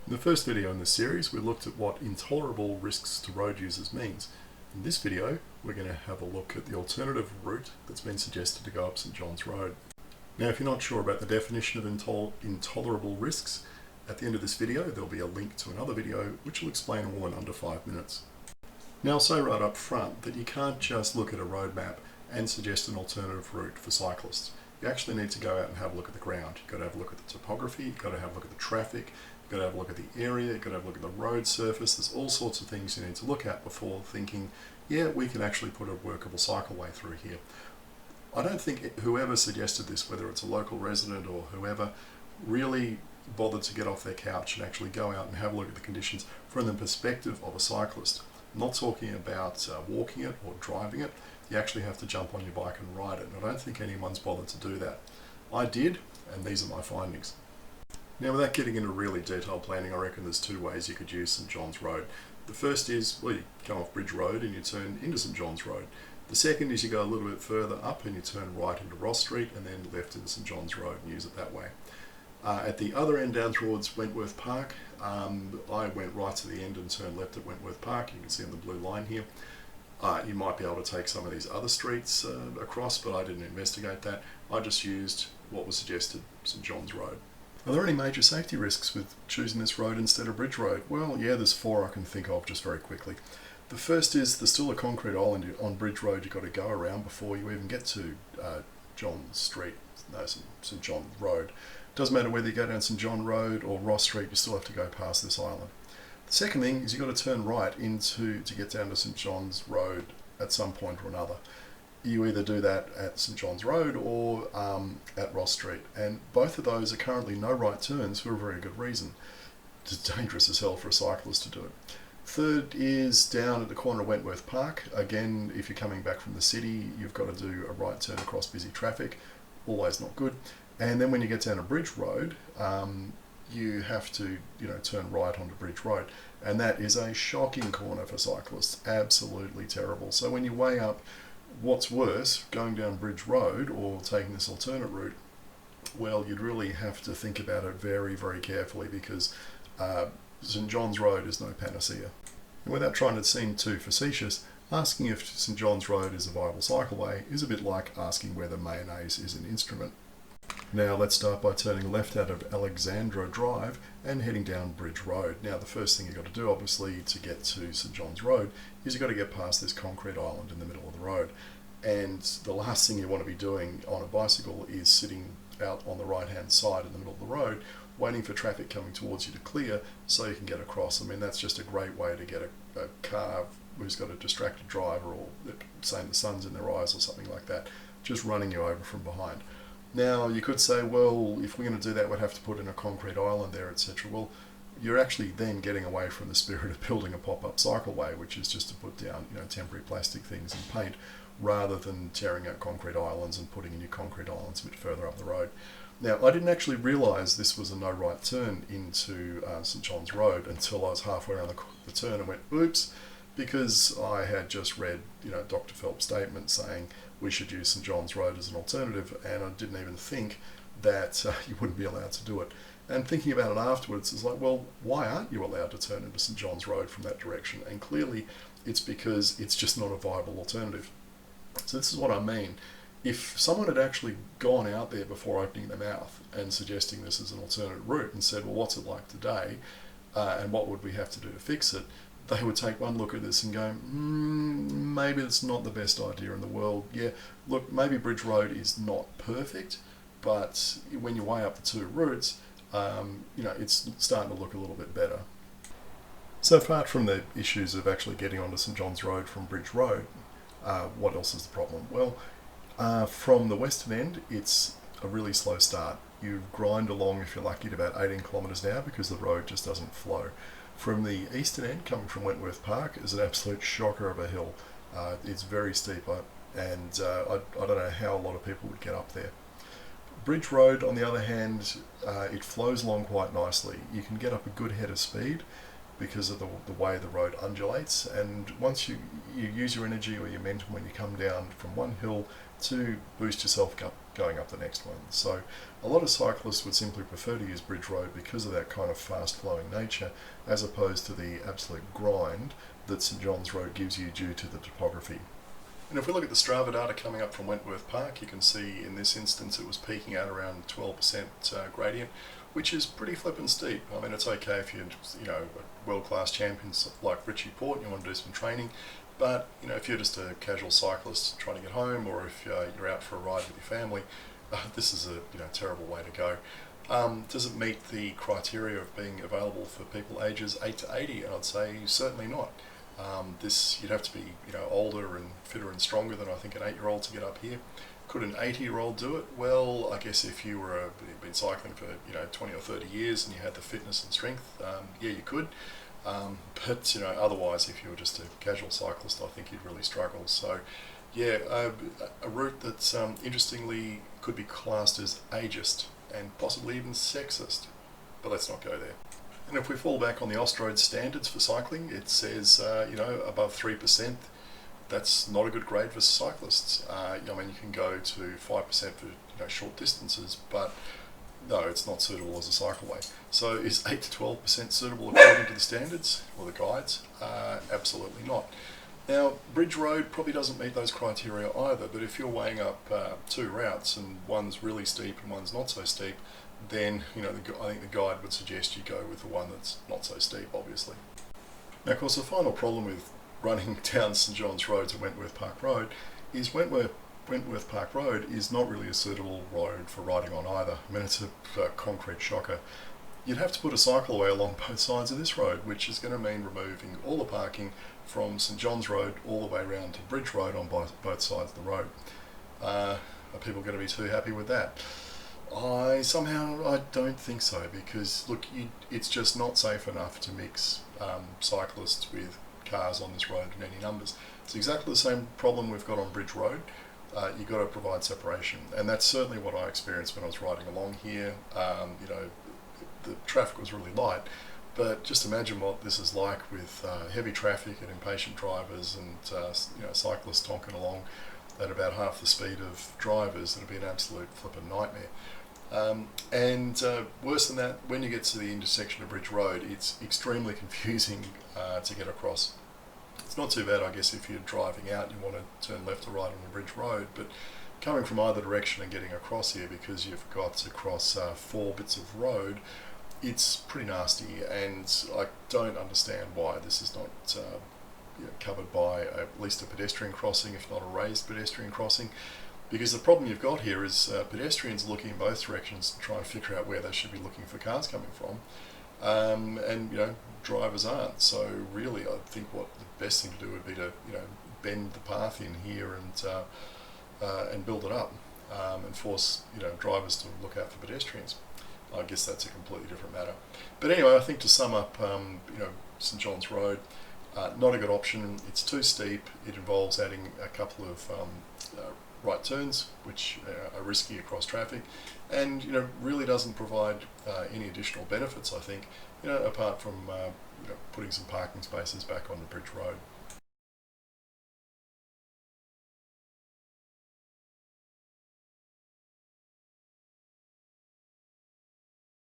In the first video in this series, we looked at what intolerable risks to road users means. In this video, we're going to have a look at the alternative route that's been suggested to go up St John's Road. Now, if you're not sure about the definition of intolerable risks, at the end of this video, there'll be a link to another video which will explain all in under 5 minutes. Now, I'll say right up front that you can't just look at a road map and suggest an alternative route for cyclists. You actually need to go out and have a look at the ground. You've got to have a look at the topography, you've got to have a look at the traffic, you've got to have a look at the area, you've got to have a look at the road surface. There's all sorts of things you need to look at before thinking, yeah, we can actually put a workable cycleway through here. I don't think whoever suggested this, whether it's a local resident or whoever, really bothered to get off their couch and actually go out and have a look at the conditions from the perspective of a cyclist. I'm not talking about walking it or driving it. You actually have to jump on your bike and ride it, and I don't think anyone's bothered to do that. I did, and these are my findings. Now, without getting into really detailed planning, I reckon there's two ways you could use St John's Road. The first is, well, you come off Bridge Road and you turn into St John's Road. The second is you go a little bit further up and you turn right into Ross Street and then left into St John's Road and use it that way. At the other end down towards Wentworth Park, I went right to the end and turned left at Wentworth Park. You can see on the blue line here. You might be able to take some of these other streets across, but I didn't investigate that. I just used what was suggested, St John's Road. Are there any major safety risks with choosing this road instead of Bridge Road? Well, yeah, there's four I can think of just very quickly. The first is there's still a concrete island on Bridge Road you've got to go around before you even get to St John Road. Doesn't matter whether you go down St John Road or Ross Street, you still have to go past this island. The second thing is you've got to turn right to get down to St John's Road at some point or another. You either do that at St John's Road or at Ross Street, and both of those are currently no right turns for a very good reason. It's dangerous as hell for a cyclist to do it. Third is down at the corner of Wentworth Park. Again, if you're coming back from the city, you've got to do a right turn across busy traffic. Always not good. And then when you get down to Bridge Road, you have to turn right onto Bridge Road, and that is a shocking corner for cyclists. Absolutely terrible. So when you weigh up what's worse, going down Bridge Road or taking this alternate route, well, you'd really have to think about it very, very carefully, because St John's Road is no panacea. And without trying to seem too facetious, asking if St John's Road is a viable cycleway is a bit like asking whether mayonnaise is an instrument. Now let's start by turning left out of Alexandra Drive and heading down Bridge Road. Now the first thing you've got to do, obviously, to get to St John's Road is you've got to get past this concrete island in the middle of the road. And the last thing you want to be doing on a bicycle is sitting out on the right hand side in the middle of the road waiting for traffic coming towards you to clear so you can get across. I mean, that's just a great way to get a car who's got a distracted driver, or saying the sun's in their eyes or something like that, just running you over from behind. Now, you could say, well, if we're going to do that, we'd have to put in a concrete island there, etc. Well, you're actually then getting away from the spirit of building a pop-up cycleway, which is just to put down temporary plastic things and paint, rather than tearing out concrete islands and putting in new concrete islands a bit further up the road. Now, I didn't actually realise this was a no right turn into St John's Road until I was halfway around the turn and went, oops, because I had just read Dr. Phelps' statement saying we should use St John's Road as an alternative, and I didn't even think that you wouldn't be allowed to do it. And thinking about it afterwards, it's like, well, why aren't you allowed to turn into St John's Road from that direction? And clearly it's because it's just not a viable alternative. So this is what I mean. If someone had actually gone out there before opening their mouth and suggesting this as an alternate route and said, well, what's it like today, and what would we have to do to fix it, they would take one look at this and go, maybe it's not the best idea in the world. Yeah, look, maybe Bridge Road is not perfect, but when you weigh up the two routes, it's starting to look a little bit better. So apart from the issues of actually getting onto St John's Road from Bridge Road, what else is the problem? Well, from the western end, it's a really slow start. You grind along, if you're lucky, at about 18 kilometres an hour because the road just doesn't flow. From the eastern end, coming from Wentworth Park, is an absolute shocker of a hill. It's very steep, and I don't know how a lot of people would get up there. Bridge Road, on the other hand, it flows along quite nicely. You can get up a good head of speed because of the way the road undulates, and once you use your energy or your momentum when you come down from one hill to boost yourself going up the next one. So a lot of cyclists would simply prefer to use Bridge Road because of that kind of fast flowing nature, as opposed to the absolute grind that St John's Road gives you due to the topography. And if we look at the Strava data coming up from Wentworth Park, you can see in this instance it was peaking at around 12% gradient, which is pretty flippin' steep. I mean, it's okay if you're, world-class champions like Richie Port and you want to do some training, but if you're just a casual cyclist trying to get home, or if you're out for a ride with your family, this is a terrible way to go. Does it meet the criteria of being available for people ages 8 to 80? And I'd say certainly not. You'd have to be older and fitter and stronger than I think an 8-year-old to get up here. Could an 80-year-old do it? Well, I guess if you were been cycling for 20 or 30 years and you had the fitness and strength, yeah, you could. But otherwise, if you were just a casual cyclist, I think you'd really struggle. So, yeah, a route that interestingly could be classed as ageist and possibly even sexist. But let's not go there. And if we fall back on the Austroads standards for cycling, it says above 3%. That's not a good grade for cyclists. You can go to 5% for short distances, but no, it's not suitable as a cycleway. So is 8 to 12% suitable according to the standards or the guides? Absolutely not. Now, Bridge Road probably doesn't meet those criteria either, but if you're weighing up two routes and one's really steep and one's not so steep, then I think the guide would suggest you go with the one that's not so steep, obviously. Now, of course, the final problem with running down St John's Road to Wentworth Park Road is Wentworth Park Road is not really a suitable road for riding on either. I mean, it's a concrete shocker. You'd have to put a cycleway along both sides of this road, which is going to mean removing all the parking from St John's Road all the way around to Bridge Road on both sides of the road. Are people going to be too happy with that? I don't think so, because look, it's just not safe enough to mix cyclists with cars on this road in any numbers. It's exactly the same problem we've got on Bridge Road. You've got to provide separation, and that's certainly what I experienced when I was riding along here. The traffic was really light, but just imagine what this is like with heavy traffic and impatient drivers and cyclists tonking along at about half the speed of drivers. It'll be an absolute flippin' nightmare. And worse than that, when you get to the intersection of Bridge Road, it's extremely confusing to get across. It's not too bad, I guess, if you're driving out and you want to turn left or right on the Bridge Road, but coming from either direction and getting across here, because you've got to cross 4 bits of road, it's pretty nasty, and I don't understand why this is not covered by at least a pedestrian crossing, if not a raised pedestrian crossing. Because the problem you've got here is pedestrians looking in both directions to try and figure out where they should be looking for cars coming from, and drivers aren't. So really, I think what the best thing to do would be to bend the path in here and build it up, and force drivers to look out for pedestrians. I guess that's a completely different matter. But anyway, I think to sum up, St John's Road, not a good option. It's too steep. It involves adding a couple of right turns, which are risky across traffic, and really doesn't provide any additional benefits, I think, apart from putting some parking spaces back on the Bridge Road.